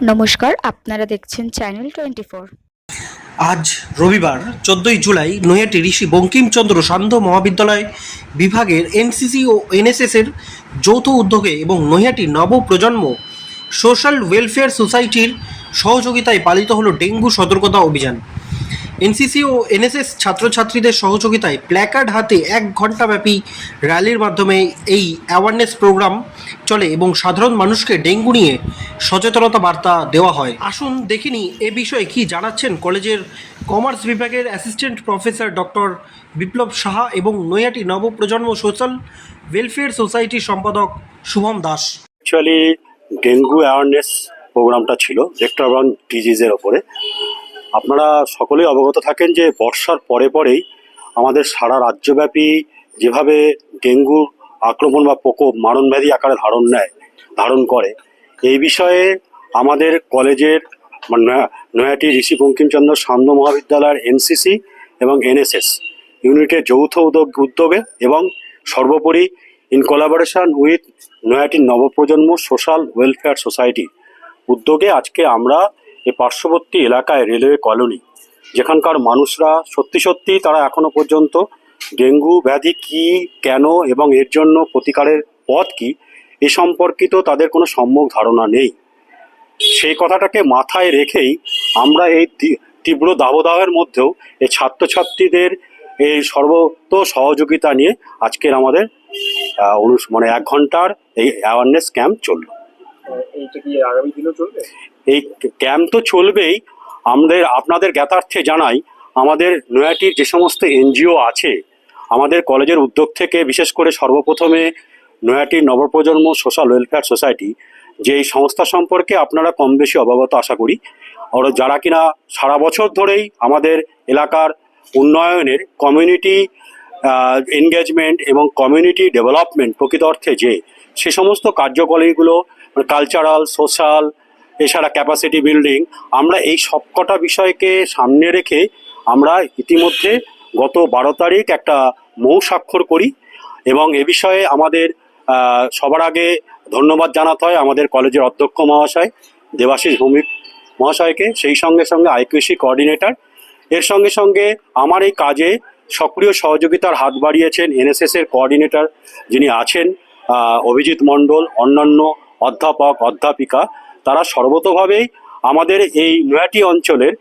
নমস্কার, আপনারা দেখছেন চ্যানেল 24। আজ রবিবার 14ই জুলাই নৈহাটি ঋষি বঙ্কিমচন্দ্র সান্ধ্য মহাবিদ্যালয় বিভাগের এনসিসি ও এনএসএসের যৌথ উদ্যোগে এবং নৈহাটি নবপ্রজন্ম সোশ্যাল ওয়েলফেয়ার সোসাইটির সহযোগিতায় পালিত হলো ডেঙ্গু সতর্কতা অভিযান। এনসিসি ও এনএসএস ছাত্রছাত্রীদের সহযোগিতায় প্ল্যাকার্ড হাতে 1 ঘণ্টাব্যাপী র্যালির মাধ্যমে এই অ্যাওয়ারনেস প্রোগ্রাম চলে এবং সাধারণ মানুষকে ডেঙ্গু নিয়ে সচেতনতা বার্তা দেওয়া হয়। আসুন দেখিনি এ বিষয়ে কি জানাচ্ছেন কলেজের কমার্স বিভাগের assistant professor doctor Biplab Saha এবং নৈহাটি নবপ্রজন্ম সোশ্যাল ওয়েলফেয়ার সোসাইটির সম্পাদক Shubham Das. Actually dengue awareness প্রোগ্রামটা ছিল ভেক্টর বর্ন ডিজিজের ওপরে। আপনারা সকলেই অবগত থাকেন যে বর্ষার পরেই আমাদের সারা রাজ্যব্যাপী যেভাবে ডেঙ্গুর আক্রমণ বা প্রকোপ মারণব্যাধি আকারে ধারণ করে, এই বিষয়ে আমাদের কলেজের নৈহাটি ঋষি বঙ্কিমচন্দ্র সান্ধ্য মহাবিদ্যালয়ের এনসিসি এবং এনএসএস ইউনিটের যৌথ উদ্যোগে এবং সর্বোপরি ইন কোলাবোরেশন উইথ নৈহাটির নবপ্রজন্ম সোশ্যাল ওয়েলফেয়ার সোসাইটি উদ্যোগে আজকে আমরা এই পার্শ্ববর্তী এলাকায় রেলওয়ে কলোনি, যেখানকার মানুষরা সত্যি তারা এখনো পর্যন্ত ডেঙ্গু ব্যাধি কি, কেন এবং এর জন্য প্রতিকারের পথ কি এ সম্পর্কিত তাদের কোনো সম্যক ধারণা নেই। সেই কথাটাকে মাথায় রেখেই আমরা এই তীব্র দাবদাহের মধ্যেও এই ছাত্রছাত্রীদের এই সর্বত সহযোগিতা নিয়ে আজকের আমাদের 1 ঘন্টার এই অ্যাওয়ারনেস ক্যাম্প চলল। এই ক্যাম্প তো চলবেই। আপনাদের জ্ঞাতার্থে জানাই, আমাদের নৈহাটির যে সমস্ত এনজিও আছে, আমাদের কলেজের উদ্যোগ থেকে বিশেষ করে সর্বপ্রথমে নৈহাটির নবপ্রজন্ম সোশ্যাল ওয়েলফেয়ার সোসাইটি, যে এই সংস্থা সম্পর্কে আপনারা কম বেশি অবগত আশা করি, ওরা যারা কিনা সারা বছর ধরেই আমাদের এলাকার উন্নয়নের কমিউনিটি এনগেজমেন্ট এবং কমিউনিটি ডেভেলপমেন্ট প্রকৃত অর্থে যে সে সমস্ত কার্যকলাপগুলো কালচারাল, সোশ্যাল, এছাড়া ক্যাপাসিটি বিল্ডিং, আমরা এই সবকটা বিষয়কে সামনে রেখে আমরা ইতিমধ্যে গত 12 তারিখ একটা মৌ স্বাক্ষর করি এবং এ বিষয়ে আমাদের সবার আগে ধন্যবাদ জানাতে হয় আমাদের কলেজের অধ্যক্ষ মহাশয় দেবাশিস ভৌমিক মহাশয়কে, সেই সঙ্গে আইকিউসি কোঅর্ডিনেটর। এর সঙ্গে আমার এই কাজে সক্রিয় সহযোগিতার হাত বাড়িয়েছেন এনএসএস এর কোঅর্ডিনেটর যিনি আছেন অভিজিৎ মণ্ডল, অন্যান্য অধ্যাপক অধ্যাপিকা, তারা সর্বতোভাবেই আমাদের এই নৈহাটি অঞ্চলের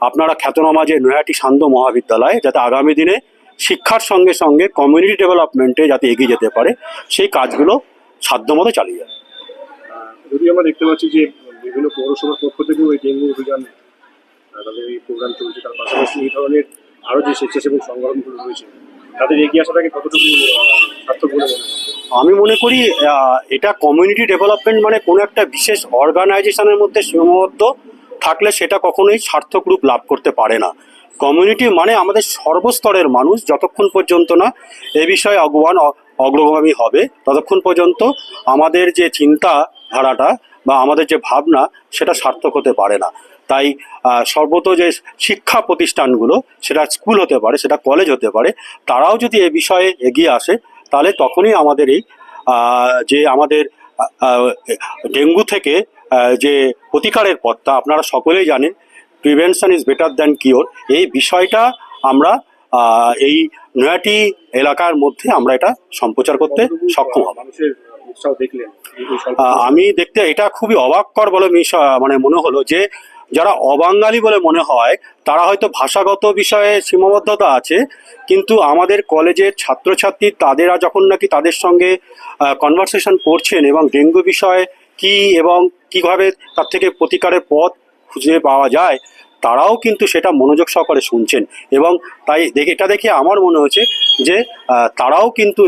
আপনারা খ্যাতনামা যে নৈহাটি সান্ধ্য মহাবিদ্যালয় যাতে আগামী দিনে শিক্ষার সঙ্গে কমিউনিটি ডেভেলপমেন্টে যাতে এগিয়ে যেতে পারে সেই কাজগুলো সাধ্যমতো চালিয়ে যাবে। যদি আমরা দেখতে পাচ্ছি যে বিভিন্ন পৌরসভার পক্ষ থেকেও এই ডেঙ্গু অভিযান তাদের এই প্রোগ্রাম চলছে, তার পাশাপাশি এই ধরনের আরও যে স্বেচ্ছাসেবক সংগঠনগুলো রয়েছে তাদের এগিয়ে আসাটাকে কতটুকু সার্থক বলে মনে হয়? আমি মনে করি এটা কমিউনিটি ডেভেলপমেন্ট কোনো একটা বিশেষ অর্গানাইজেশনের মধ্যে সীমাবদ্ধ থাকলে সেটা কখনোই সার্থক রূপ লাভ করতে পারে না। কমিউনিটি আমাদের সর্বস্তরের মানুষ যতক্ষণ পর্যন্ত না এ বিষয়ে অগ্রগামী হবে ততক্ষণ পর্যন্ত আমাদের যে চিন্তাধারাটা বা আমাদের যে ভাবনা সেটা সার্থক হতে পারে না। তাই সর্বত যে শিক্ষা প্রতিষ্ঠানগুলো, সেটা স্কুল হতে পারে, সেটা কলেজ হতে পারে, তারাও যদি এ বিষয়ে এগিয়ে আসে তাহলে তখনই আমাদের এই যে আমাদের ডেঙ্গু থেকে যে প্রতিকারের পথটা আপনারা সকলেই জানেন, prevention is better than cure, এই বিষয়টা আমরা এই নৈহাটি এলাকার মধ্যে আমরা এটা সম্প্রচার করতে সক্ষম হব। আমি দেখতে এটা খুবই অবাককর বলে মনে হলো যে যারা অবাঙালি বলে মনে হয় তারা হয়তো ভাষাগত বিষয়ে সীমাবদ্ধতা আছে, কিন্তু আমাদের কলেজের ছাত্রছাত্রী তাদেরা যখন নাকি তাদের সঙ্গে কনভারসেশন করছেন এবং ডেঙ্গু বিষয়ে কি এবং কিভাবে তার থেকে প্রতিকারের পথ খুঁজে পাওয়া যায়, তারাও কিন্তু সেটা মনোযোগ সহকারে শুনছেন এবং তাই এটা দেখে আমার মনে হচ্ছে যে তারাও কিন্তু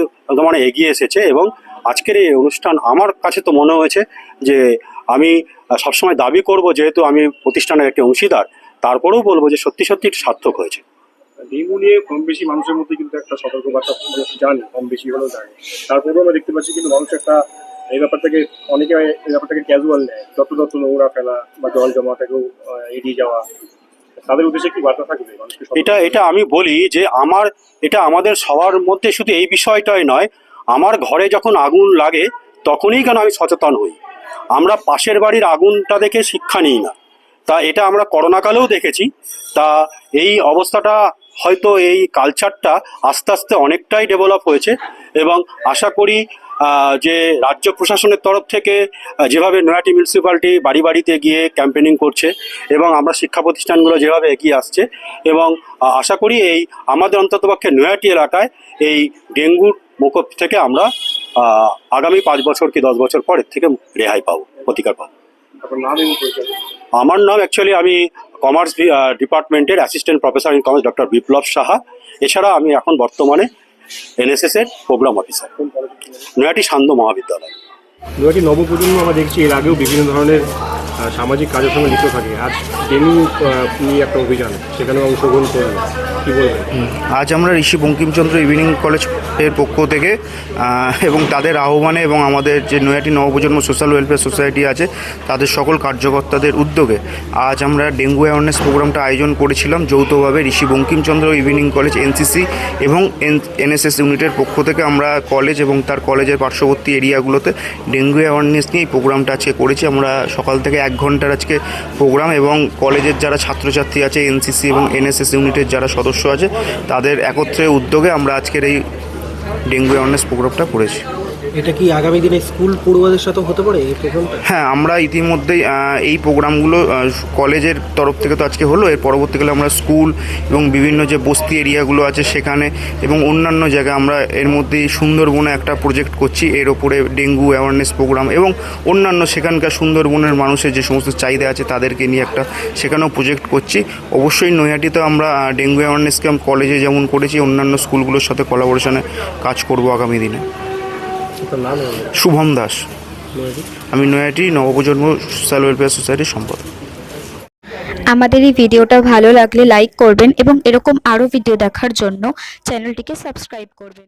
এগিয়ে এসেছে। এবং আজকের এই অনুষ্ঠান আমার কাছে তো মনে হয়েছে যে আমি সবসময় দাবি করব, যেহেতু আমি প্রতিষ্ঠানের একটি অংশীদার, তারপরেও বলবো যে সত্যি সার্থক হয়েছে। ডেঙ্গু নিয়ে কম বেশি মানুষের মধ্যে কিন্তু একটা সতর্কবার্তা জানি, কম বেশি হলেও জানি, তারপরেও আমরা দেখতে পাচ্ছি কিন্তু মানুষ এই ব্যাপারটাকে অনেকে এই ব্যাপারটাকে ক্যাজুয়াল নেয়, যত নোংরা ফেলা বা জল জমাটাকেও এড়িয়ে যাওয়া, তাদের উদ্দেশ্যে কি বার্তা থাকবে? এটা আমি বলি যে এটা আমাদের সবার মধ্যে শুধু এই বিষয়টাই নয়, আমার ঘরে যখন আগুন লাগে তখনই কেন আমি সচেতন হই, আমরা পাশের বাড়ির আগুনটা দেখে শিক্ষা নিই না। তা এটা আমরা করোনাকালেও দেখেছি। তা এই অবস্থাটা হয়তো এই কালচারটা আস্তে আস্তে অনেকটাই ডেভেলপ হয়েছে এবং আশা করি যে রাজ্য প্রশাসনের তরফ থেকে যেভাবে নৈহাটি মিউনিসিপ্যালিটি বাড়ি বাড়িতে গিয়ে ক্যাম্পেনিং করছে এবং আমরা শিক্ষা প্রতিষ্ঠানগুলো যেভাবে এগিয়ে আসছে এবং আশা করি এই আমাদের অন্ততপক্ষে নৈহাটি এলাকায় এই ডেঙ্গুর মুখোপ থেকে আমরা আগামী 5 বছর কি 10 বছর পরের থেকে রেহাই পাবো, প্রতিকার পাবো। আপনার নাম এবং পরিচয়? আমার নাম অ্যাকচুয়ালি আমি কমার্স ডিপার্টমেন্টের assistant professor in commerce doctor Biplab Saha. এছাড়া আমি এখন বর্তমানে এনএসএস এর প্রোগ্রাম অফিসার, নৈহাটি সান্ধ্য মহাবিদ্যালয়। নৈহাটি নবপ্রজন্ম আমরা দেখছি এর আগেও বিভিন্ন ধরনের সামাজিক কাজের সঙ্গে লিপ্ত থাকে। আজ ডেঙ্গু নিয়ে একটা অভিযান, সেখানে অংশগ্রহণ করবে, কী বলবেন? আজ আমরা ঋষি বঙ্কিমচন্দ্র ইভিনিং কলেজের পক্ষ থেকে এবং তাদের আহ্বানে এবং আমাদের যে নৈহাটি নবপ্রজন্ম সোশ্যাল ওয়েলফেয়ার সোসাইটি আছে তাদের সকল কার্যকর্তাদের উদ্যোগে আজ আমরা ডেঙ্গু অ্যাওয়ারনেস প্রোগ্রামটা আয়োজন করেছিলাম যৌথভাবে ঋষি বঙ্কিমচন্দ্র ইভিনিং কলেজ এনসিসি এবং এনএসএস ইউনিটের পক্ষ থেকে। আমরা কলেজ এবং তার কলেজের পার্শ্ববর্তী এরিয়াগুলোতে ডেঙ্গু অ্যাওয়ারনেস নিয়ে এই প্রোগ্রামটা আজকে করেছি। আমরা সকাল থেকে 1 ঘন্টার আজকে প্রোগ্রাম এবং কলেজের যারা ছাত্রছাত্রী আছে, এনসিসি এবং এনএসএস ইউনিটের যারা সদস্য আছে তাদের একত্রে উদ্যোগে আমরা আজকের এই ডেঙ্গু অ্যাওয়ারনেস প্রোগ্রামটা করেছি। এটা কি আগামী দিনে স্কুল পড়ুয়াদের সাথে হতে পারে এই প্রোগ্রামটা? হ্যাঁ, আমরা ইতিমধ্যেই এই প্রোগ্রামগুলো কলেজের তরফ থেকে তো আজকে হলো, এর পরবর্তীকালে আমরা স্কুল এবং বিভিন্ন যে বস্তি এরিয়াগুলো আছে সেখানে এবং অন্যান্য জায়গায় আমরা এর মধ্যেই সুন্দরবনে একটা প্রজেক্ট করছি, এর ওপরে ডেঙ্গু অ্যাওয়ারনেস প্রোগ্রাম এবং অন্যান্য সেখানকার সুন্দরবনের মানুষের যে সমস্ত চাহিদা আছে তাদেরকে নিয়ে একটা সেখানেও প্রজেক্ট করছি। অবশ্যই নৈহাটিতে আমরা ডেঙ্গু অ্যাওয়ারনেস ক্যাম্প কলেজে যেমন করেছি অন্যান্য স্কুলগুলোর সাথে কোলাবোরেশনে কাজ করব আগামী দিনে। আপনার নাম? শুভম দাস। আমি নৈহাটি নবপ্রজন্ম সোশ্যাল ওয়েলফেয়ার সোসাইটির সম্পাদক। আমাদের এই ভিডিওটা ভালো লাগলে লাইক করবেন এবং এরকম আরও ভিডিও দেখার জন্য চ্যানেলটিকে সাবস্ক্রাইব করবেন।